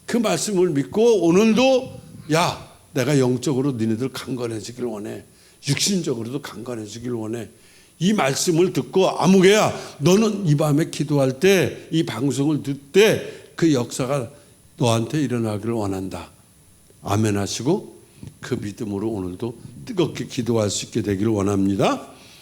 그 말씀을 믿고 오늘도 야, 내가 영적으로 너희들 강건해지길 원해. 육신적으로도 강건해지길 원해. 이 말씀을 듣고 아무개야, 너는 이 밤에 기도할 때, 이 방송을 듣을 때 그 역사가 너한테 일어나기를 원한다. 아멘 하시고 그 믿음으로 오늘도 뜨겁게 기도할 수 있게 되기를 원합니다.